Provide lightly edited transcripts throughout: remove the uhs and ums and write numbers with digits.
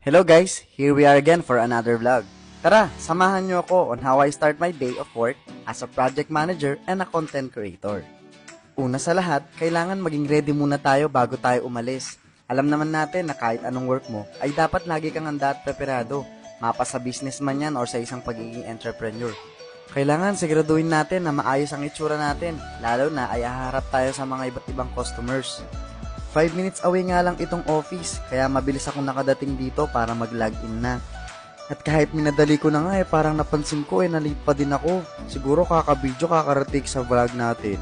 Hello guys, here we are again for another vlog. Tara, samahan niyo ako on how I start my day of work as a project manager and a content creator. Una sa lahat, kailangan maging ready muna tayo bago tayo umalis. Alam naman natin na kahit anong work mo, ay dapat lagi kang handa at preparado, mapa sa business man yan or sa isang pagiging entrepreneur. Kailangan siguraduhin natin na maayos ang itsura natin, lalo na ay haharap tayo sa mga iba't ibang customers. 5 minutes away nga lang itong office, kaya mabilis akong nakadating dito para mag-login na. At kahit minadali ko na nga parang napansin ko na-late pa din ako. Siguro kaka-video kakarating sa vlog natin.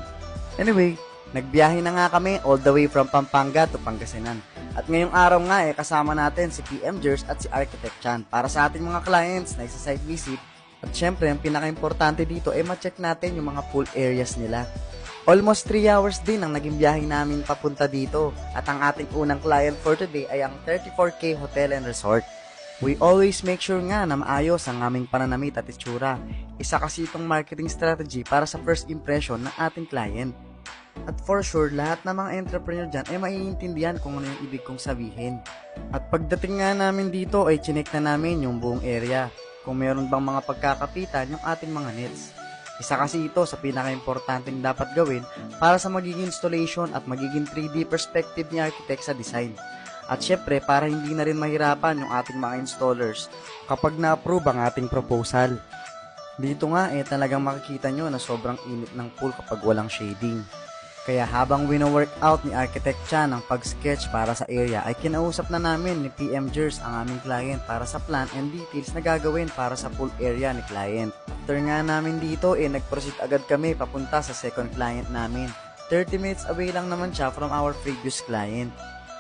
Anyway, nagbiyahe na nga kami all the way from Pampanga to Pangasinan. At ngayong araw nga kasama natin si PM Jers at si Architect Chan para sa ating mga clients na isa-site visit. At syempre, ang pinaka-importante dito ma-check natin yung mga pool areas nila. Almost 3 hours din ang naging biyahe namin papunta dito at ang ating unang client for today ay ang 34K Hotel and Resort. We always make sure nga na maayos ang aming pananamit at itsura. Isa kasi itong marketing strategy para sa first impression ng ating client. At for sure, lahat ng mga entrepreneur dyan ay maiintindihan kung ano yung ibig kong sabihin. At pagdating nga namin dito ay chinek na namin yung buong area kung meron bang mga pagkakapitan yung ating mga nets. Isa kasi ito sa pinaka-importanting dapat gawin para sa magiging installation at magiging 3D perspective ni architect sa design. At syempre, para hindi na rin mahirapan yung ating mga installers kapag na-approve ang ating proposal. Dito nga talagang makikita nyo na sobrang init ng pool kapag walang shading. Kaya habang wino-work out ni Architect Chan ang pag-sketch para sa area ay kinausap na namin ni PM Jers ang aming client para sa plan and details na gagawin para sa pool area ni client. After nga namin dito nag-proceed agad kami papunta sa second client namin. 30 minutes away lang naman siya from our previous client.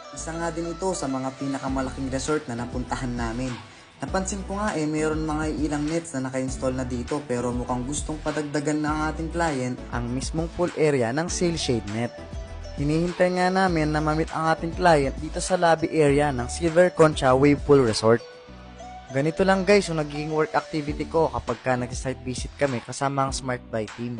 Isa nga din ito sa mga pinakamalaking resort na napuntahan namin. Napansin ko nga mayroon mga ilang nets na naka-install na dito pero mukhang gustong padagdagan na ang ating client ang mismong pool area ng sail shade net. Hinihintay nga namin na mamit ang ating client dito sa lobby area ng Silver Concha Wave Pool Resort. Ganito lang guys yung nagiging work activity ko kapag nag-site visit kami kasama ang Smart Buy team.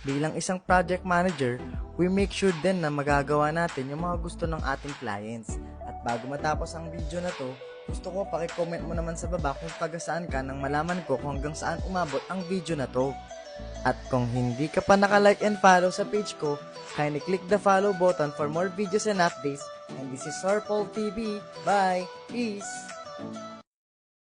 Bilang isang project manager, we make sure din na magagawa natin yung mga gusto ng ating clients. At bago matapos ang video na to, gusto ko paki-comment mo naman sa baba kung taga saan ka nang malaman ko kung hanggang saan umabot ang video na to. At kung hindi ka pa naka-like and follow sa page ko, kindly click the follow button for more videos and updates. And this is Sir Paul TV. Bye! Peace!